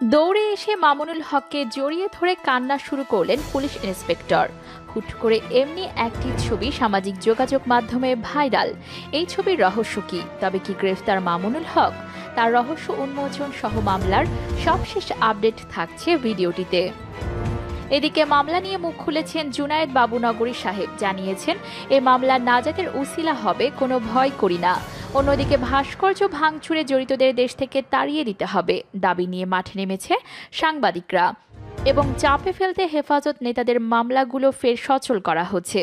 দৌড়ে এসে মামুনুল হককে জড়িয়ে ধরে কান্না শুরু করলেন পুলিশ ইন্সপেক্টর। হুট করে এমনি একটি ছবি সামাজিক যোগাযোগ মাধ্যমে ভাইরাল। এই ছবির রহস্য কি? তবে কি গ্রেফতার মামুনুল হক? তার রহস্য উন্মোচন সহ মামলার সবশেষ আপডেট থাকছে ভিডিওটিতে। এদিকে মামলা নিয়ে মুখ খুলেছেন জুনায়েদ বাবুনগরী সাহেব, জানিয়েছেন এ মামলা নাজাতের উসিলা হবে, কোনো ভয় করি না। অন্যদিকে ভাস্কর্য ভাঙচুরে জড়িতদের দেশ থেকে তাড়িয়ে দিতে হবে দাবি নিয়ে মাঠে নেমেছে সাংবাদিকরা, এবং চাপে ফেলতে হেফাজত নেতাদের মামলাগুলো ফের সচল করা হচ্ছে।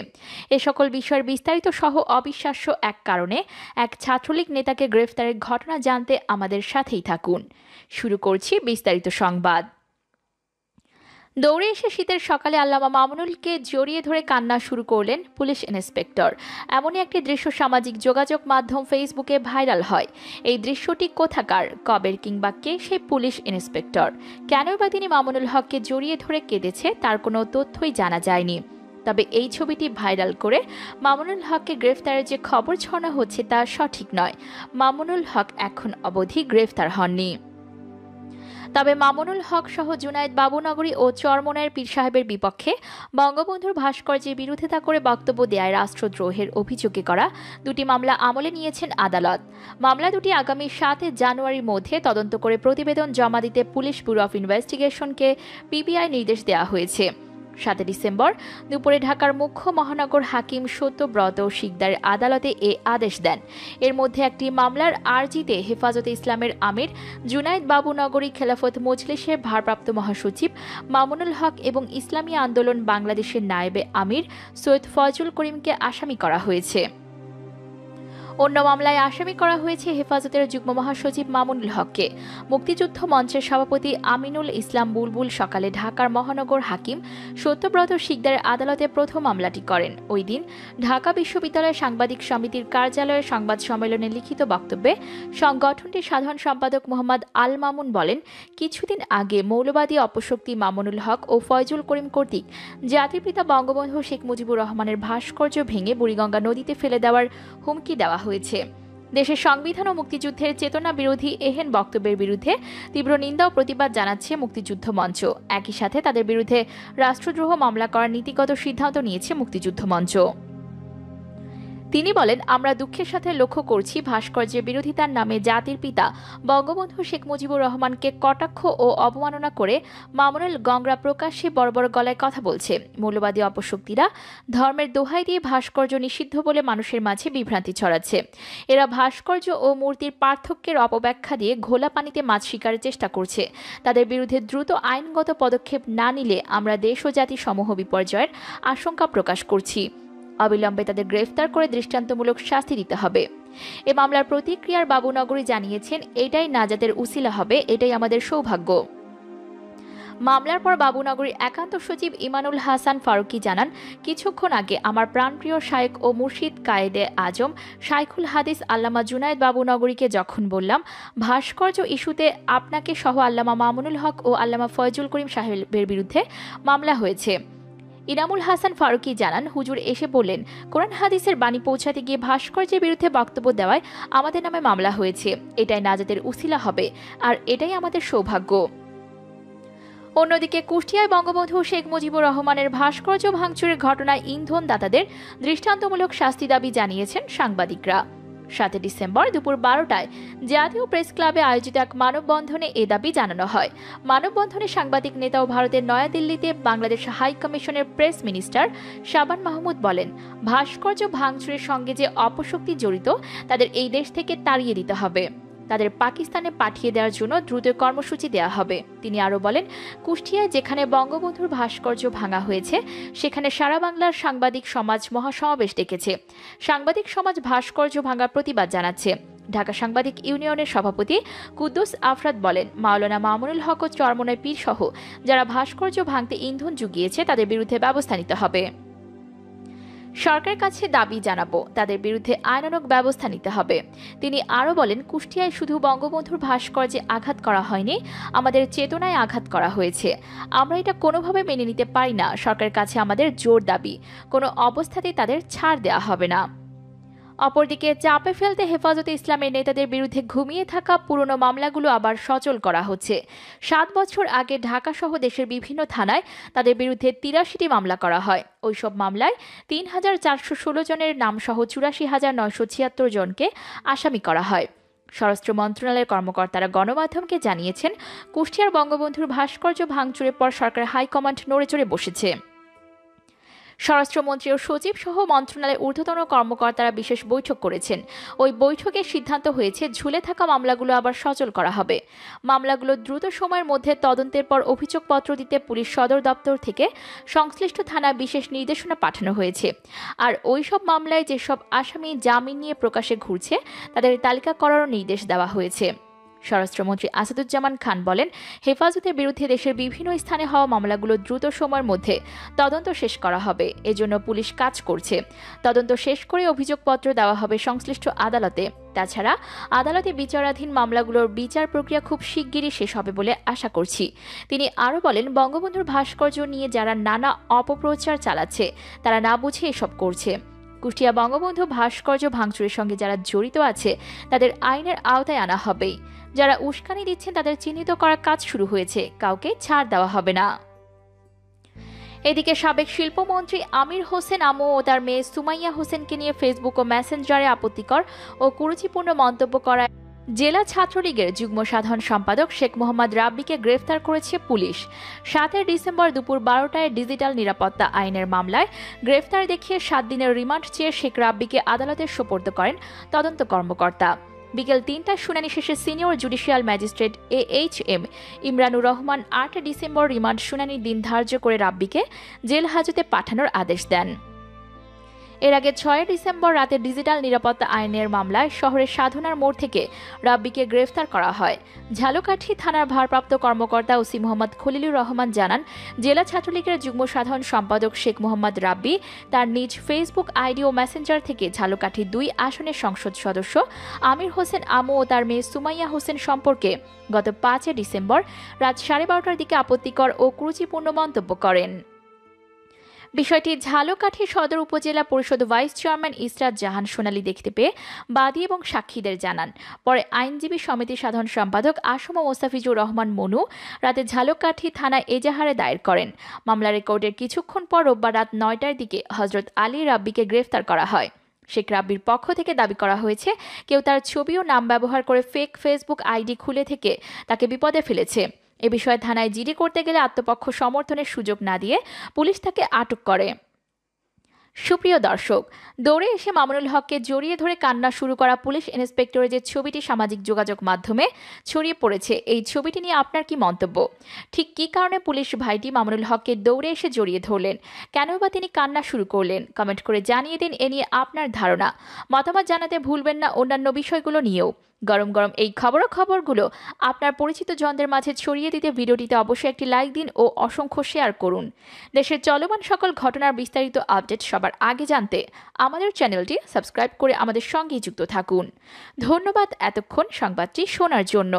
এ সকল বিষয়ের বিস্তারিত সহ অবিশ্বাস্য এক কারণে এক ছাত্রলীগ নেতাকে গ্রেফতারের ঘটনা জানতে আমাদের সাথেই থাকুন। শুরু করছি বিস্তারিত সংবাদ। দৌড়ে এসে শীতের সকালে আল্লামা মামুনুলকে জড়িয়ে ধরে কান্না শুরু করলেন পুলিশ ইন্সপেক্টর। এমনই একটি দৃশ্য সামাজিক যোগাযোগ মাধ্যম ফেসবুকে ভাইরাল হয়। এই দৃশ্যটি কোথাকার, কবের, কিংবা কে সেই পুলিশ ইন্সপেক্টর? কেনই বা তিনি মামুনুল হককে জড়িয়ে ধরে কেঁদেছে তার কোনো তথ্যই জানা যায়নি। তবে এই ছবিটি ভাইরাল করে মামুনুল হককে গ্রেফতারের যে খবর ছড়ানো হচ্ছে তা সঠিক নয়। মামুনুল হক এখন অবধি গ্রেফতার হননি। তবে মামুনুল হক সহ জুনায়েদ বাবুনগরী ও চরমনাইয়ের পীর সাহেবের বিপক্ষে বঙ্গবন্ধুর ভাস্কর্যের বিরোধিতা করে বক্তব্য দেয়ায় রাষ্ট্রদ্রোহের অভিযোগে করা দুটি মামলা আমলে নিয়েছেন আদালত। মামলা দুটি আগামী ৭ জানুয়ারির মধ্যে তদন্ত করে প্রতিবেদন জমা দিতে পুলিশ ব্যুরো অফ ইনভেস্টিগেশনকে পিবিআই নির্দেশ দেওয়া হয়েছে। ৭ ডিসেম্বর দুপুরে ঢাকার মুখ্য মহানগর হাকিম সত্যব্রত শিকদার আদালতে এ আদেশ দেন। এর মধ্যে একটি মামলার আরজিতে হেফাজতে ইসলামের আমির জুনায়েদ বাবুনগরী খেলাফত মজলিসের ভারপ্রাপ্ত মহাসচিব মামুনুল হক এবং ইসলামী আন্দোলন বাংলাদেশের নায়েবে আমির সৈয়দ ফয়জুল করিমকে আসামি করা হয়েছে। অন্য মামলায় আসামি করা হয়েছে হেফাজতের যুগ্ম মহাসচিব মামুনুল হককে। মুক্তিযুদ্ধ মঞ্চের সভাপতি আমিনুল ইসলাম বুলবুল সকালে ঢাকার মহানগর হাকিম সত্যব্রত শিকদারের আদালতে প্রথম মামলাটি করেন। ওই দিন ঢাকা বিশ্ববিদ্যালয় সাংবাদিক সমিতির কার্যালয়ের সংবাদ সম্মেলনে লিখিত বক্তব্যে সংগঠনটির সাধারণ সম্পাদক মোহাম্মদ আল মামুন বলেন, কিছুদিন আগে মৌলবাদী অপশক্তি মামুনুল হক ও ফয়জুল করিম কর্তৃক জাতির পিতা বঙ্গবন্ধু শেখ মুজিবুর রহমানের ভাস্কর্য ভেঙে বুড়িগঙ্গা নদীতে ফেলে দেওয়ার হুমকি দেওয়া হয়েছে। দেশের সংবিধান ও মুক্তিযুদ্ধের চেতনা বিরোধী এহেন বক্তব্যের বিরুদ্ধে তীব্র নিন্দা ও প্রতিবাদ জানাচ্ছে মুক্তিযুদ্ধ মঞ্চ। একই সাথে তাদের বিরুদ্ধে রাষ্ট্রদ্রোহ মামলা করার নীতিগত সিদ্ধান্ত নিয়েছে মুক্তিযুদ্ধ মঞ্চ। তিনি বলেন, আমরা দুঃখের সাথে লক্ষ্য করছি ভাস্কর্যের বিরোধিতার নামে জাতির পিতা বঙ্গবন্ধু শেখ মুজিবুর রহমানকে কটাক্ষ ও অবমাননা করে মামুনুল গংরা প্রকাশ্যে বড় বড় গলায় কথা বলছে। মৌলবাদী অপশক্তিরা ধর্মের দোহাই দিয়ে ভাস্কর্য নিষিদ্ধ বলে মানুষের মাঝে বিভ্রান্তি ছড়াচ্ছে। এরা ভাস্কর্য ও মূর্তির পার্থক্যের অপব্যাখ্যা দিয়ে ঘোলা পানিতে মাছ শিকারের চেষ্টা করছে। তাদের বিরুদ্ধে দ্রুত আইনগত পদক্ষেপ না নিলে আমরা দেশ ও জাতি সমূহ বিপর্যয়ের আশঙ্কা প্রকাশ করছি। অবিলম্বে তাদের গ্রেফতার করে দৃষ্টান্তমূলক শাস্তি দিতে হবে। এ মামলার প্রতিক্রিয়ার বাবুনগরী জানিয়েছেন, এটাই নাজাতের উসিলা হবে, এটাই আমাদের সৌভাগ্য। মামলার পর বাবুনগরীর একান্ত সচিব ইমানুল হাসান ফারুকী জানান, কিছুক্ষণ আগে আমার প্রাণপ্রিয় শায়েখ ও মুর্শিদ কায়েদে আজম শাইখুল হাদিস আল্লামা জুনায়েদ বাবুনগরীকে যখন বললাম ভাস্কর্য ইস্যুতে আপনাকে সহ আল্লামা মামুনুল হক ও আল্লামা ফয়জুল করিম সাহেবের বিরুদ্ধে মামলা হয়েছে। ইনামুল হাসান ফারুকী জানান, হুজুর এসে বললেন কোরআন হাদিসের বাণী পৌঁছাতে গিয়ে ভাস্কর্যের বিরুদ্ধে বক্তব্য দেওয়ায় আমাদের নামে মামলা হয়েছে। এটাই নাজাতের উসিলা হবে, আর এটাই আমাদের সৌভাগ্য। অন্যদিকে কুষ্টিয়ায় বঙ্গবন্ধু শেখ মুজিবুর রহমানের ভাস্কর্য ভাঙচুরের ঘটনায় ইন্ধন দাতাদের দৃষ্টান্তমূলক শাস্তি দাবি জানিয়েছেন সাংবাদিকরা। ৭ ডিসেম্বর দুপুর ১২টায় জাতীয় প্রেস ক্লাবে আয়োজিত এক মানববন্ধনে এ দাবি জানানো হয়। মানববন্ধনে সাংবাদিক নেতা ও ভারতের নয়াদিল্লিতে বাংলাদেশ হাই কমিশনের প্রেস মিনিস্টার শাবান মাহমুদ বলেন, ভাস্কর্য ভাঙচুরের সঙ্গে যে অপশক্তি জড়িত তাদের এই দেশ থেকে তাড়িয়ে দিতে হবে। তাদের পাকিস্তানে পাঠিয়ে দেওয়ার জন্য দ্রুত কর্মসূচি দেওয়া হবে। তিনি আরও বলেন, কুষ্টিয়ায় যেখানে বঙ্গবন্ধুর ভাস্কর্য ভাঙা হয়েছে সেখানে সারা বাংলার সাংবাদিক সমাজ মহাসমাবেশ ডেকেছে। সাংবাদিক সমাজ ভাস্কর্য ভাঙার প্রতিবাদ জানাচ্ছে। ঢাকা সাংবাদিক ইউনিয়নের সভাপতি কুদ্দুস আফরাদ বলেন, মাওলানা মামুনুল হক ও চরমনাই পীর সহ যারা ভাস্কর্য ভাঙতে ইন্ধন জুগিয়েছে তাদের বিরুদ্ধে ব্যবস্থা নিতে হবে। সরকারের কাছে দাবি জানাবো, তাদের বিরুদ্ধে আইনানুগ ব্যবস্থা নিতে হবে। তিনি আরও বলেন, কুষ্টিয়ায় শুধু বঙ্গবন্ধুর ভাস্কর্যে আঘাত করা হয়নি, আমাদের চেতনায় আঘাত করা হয়েছে। আমরা এটা কোনোভাবে মেনে নিতে পারি না। সরকারের কাছে আমাদের জোর দাবি, কোনো অবস্থাতেই তাদের ছাড় দেওয়া হবে না। অপরদিকে চাপে ফেলতে হেফাজতে ইসলামের নেতাদের বিরুদ্ধে ঘুমিয়ে থাকা পুরনো মামলাগুলো আবার সচল করা হচ্ছে। 7 বছর আগে ঢাকা সহ দেশের বিভিন্ন থানায় তাদের বিরুদ্ধে 83টি মামলা করা হয়। ওইসব মামলায় 3,416 জনের নামসহ 84,976 জনকে আসামি করা হয়। স্বরাষ্ট্র মন্ত্রণালয়ের কর্মকর্তারা গণমাধ্যমকে জানিয়েছেন, কুষ্টিয়ার বঙ্গবন্ধুর ভাস্কর্য ভাঙচুরের পর সরকার হাইকমান্ড নড়েচড়ে বসেছে। স্বরাষ্ট্রমন্ত্রী ও সচিব সহ মন্ত্রণালয়ের ঊর্ধ্বতন কর্মকর্তারা বিশেষ বৈঠক করেছেন। ওই বৈঠকে সিদ্ধান্ত হয়েছে ঝুলে থাকা মামলাগুলো আবার সচল করা হবে। মামলাগুলো দ্রুত সময়ের মধ্যে তদন্তের পর অভিযোগপত্র দিতে পুলিশ সদর দপ্তর থেকে সংশ্লিষ্ট থানায় বিশেষ নির্দেশনা পাঠানো হয়েছে। আর ওই সব মামলায় যেসব আসামি জামিন নিয়ে প্রকাশে ঘুরছে তাদের তালিকা করারও নির্দেশ দেওয়া হয়েছে। স্বরাষ্ট্রমন্ত্রী আসাদুজ্জামান খান বলেন, হেফাজতের বিরুদ্ধে দেশের বিভিন্ন স্থানে হওয়া মামলাগুলো দ্রুত সময়ের মধ্যে তদন্ত শেষ করা হবে। এজন্য পুলিশ কাজ করছে। তদন্ত শেষ করে অভিযোগপত্র দেওয়া হবে সংশ্লিষ্ট আদালতে। তাছাড়া আদালতে বিচারাধীন মামলাগুলোর বিচার প্রক্রিয়া খুব শিগগিরই শেষ হবে বলে আশা করছি। তিনি আরও বলেন, বঙ্গবন্ধুর ভাস্কর্য নিয়ে যারা নানা অপপ্রচার চালাচ্ছে তারা না বুঝে এসব করছে। কুষ্টিয়া বঙ্গবন্ধু ভাস্কর্য ভাঙচুরের সঙ্গে যারা জড়িত আছে তাদের আইনের আওতায় আনা হবেই। যারা উস্কানি দিচ্ছেন তাদের চিহ্নিত করার কাজ শুরু হয়েছে, কাউকে ছাড় দেওয়া হবে না। এদিকে সাবেক শিল্পমন্ত্রী আমির হোসেন আমু ও তার মেয়ে সুমাইয়া হোসেনকে নিয়ে ফেসবুক ও মেসেঞ্জারে আপত্তিকর ও কুরুচিপূর্ণ মন্তব্য করায় জেলা ছাত্রলীগের যুগ্ম সাধারণ সম্পাদক শেখ মোহাম্মদ রাব্বিকে গ্রেফতার করেছে পুলিশ। 7 ডিসেম্বর দুপুর 12টায় ডিজিটাল নিরাপত্তা আইনের মামলায় গ্রেফতার দেখিয়ে 7 দিনের রিমান্ড চেয়ে শেখ রাব্বিকে আদালতে সোপর্দ করেন তদন্ত কর্মকর্তা। বিকেল 3টায় শুনানি শেষে senior judicial magistrate AHM Imranur Rahman 8 December remand শুনানির দিন ধার্য করে রাব্বিকে জেল হাজতে পাঠানোর আদেশ দেন। এর আগে 6 ডিসেম্বর রাতে ডিজিটাল নিরাপত্তা আইনের মামলায় শহরের সাধনার মোড় থেকে রাব্বিকে গ্রেফতার করা হয়। ঝালকাঠি থানার ভারপ্রাপ্ত কর্মকর্তা ওসি মোহাম্মদ খলিলুর রহমান জানান, জেলা ছাত্রলীগের যুগ্ম সাধারণ সম্পাদক শেখ মোহাম্মদ রাব্বি তার নিজ ফেসবুক আইডি ও মেসেঞ্জার থেকে ঝালকাঠি 2 আসনের সংসদ সদস্য আমির হোসেন আমু ও তার মেয়ে সুমাইয়া হোসেন সম্পর্কে গত 5 ডিসেম্বর রাত 12:30টার দিকে আপত্তিকর ও কুরুচিপূর্ণ মন্তব্য করেন। বিষয়টি ঝালকাঠি সদর উপজেলা পরিষদ ভাইস চেয়ারম্যান ইসরাত জাহান সোনালী দেখতে পেয়ে বাদী এবং সাক্ষীদের জানান। পরে আইনজীবী সমিতির সাধারণ সম্পাদক আসম মোস্তাফিজুর রহমান মনু রাতে ঝালকাঠি থানায় এজাহারে দায়ের করেন। মামলার রেকর্ডের কিছুক্ষণ পর রোববার রাত 9টার দিকে হজরত আলী রাব্বিকে গ্রেফতার করা হয়। শেখ রাব্বির পক্ষ থেকে দাবি করা হয়েছে, কেউ তার ছবি ও নাম ব্যবহার করে ফেক ফেসবুক আইডি খুলে থেকে তাকে বিপদে ফেলেছে। এ বিষয়ে থানায় জিডি করতে গেলে আত্মপক্ষ সমর্থনের সুযোগ না দিয়ে পুলিশ তাকে আটক করে। সুপ্রিয় দর্শক, দৌড়ে এসে মামুনুল হককে জড়িয়ে ধরে কান্না শুরু করা পুলিশ ইন্সপেক্টরের যে ছবিটি সামাজিক যোগাযোগ মাধ্যমে ছড়িয়ে পড়েছে, এই ছবিটি নিয়ে আপনার কি মন্তব্য? ঠিক কী কারণে পুলিশ ভাইটি মামুনুল হককে দৌড়ে এসে জড়িয়ে ধরলেন? কেন বা তিনি কান্না শুরু করলেন? কমেন্ট করে জানিয়ে দিন এ নিয়ে আপনার ধারণা। মতামত জানাতে ভুলবেন না অন্যান্য বিষয়গুলো নিয়েও। গরম গরম এই খবরগুলো আপনার পরিচিত জনদের মাঝে ছড়িয়ে দিতে ভিডিওটিতে অবশ্যই একটি লাইক দিন ও অসংখ্য শেয়ার করুন। দেশের চলমান সকল ঘটনার বিস্তারিত আপডেট সবার আগে জানতে আমাদের চ্যানেলটি সাবস্ক্রাইব করে আমাদের সঙ্গেই যুক্ত থাকুন। ধন্যবাদ এতক্ষণ সংবাদটি শোনার জন্য।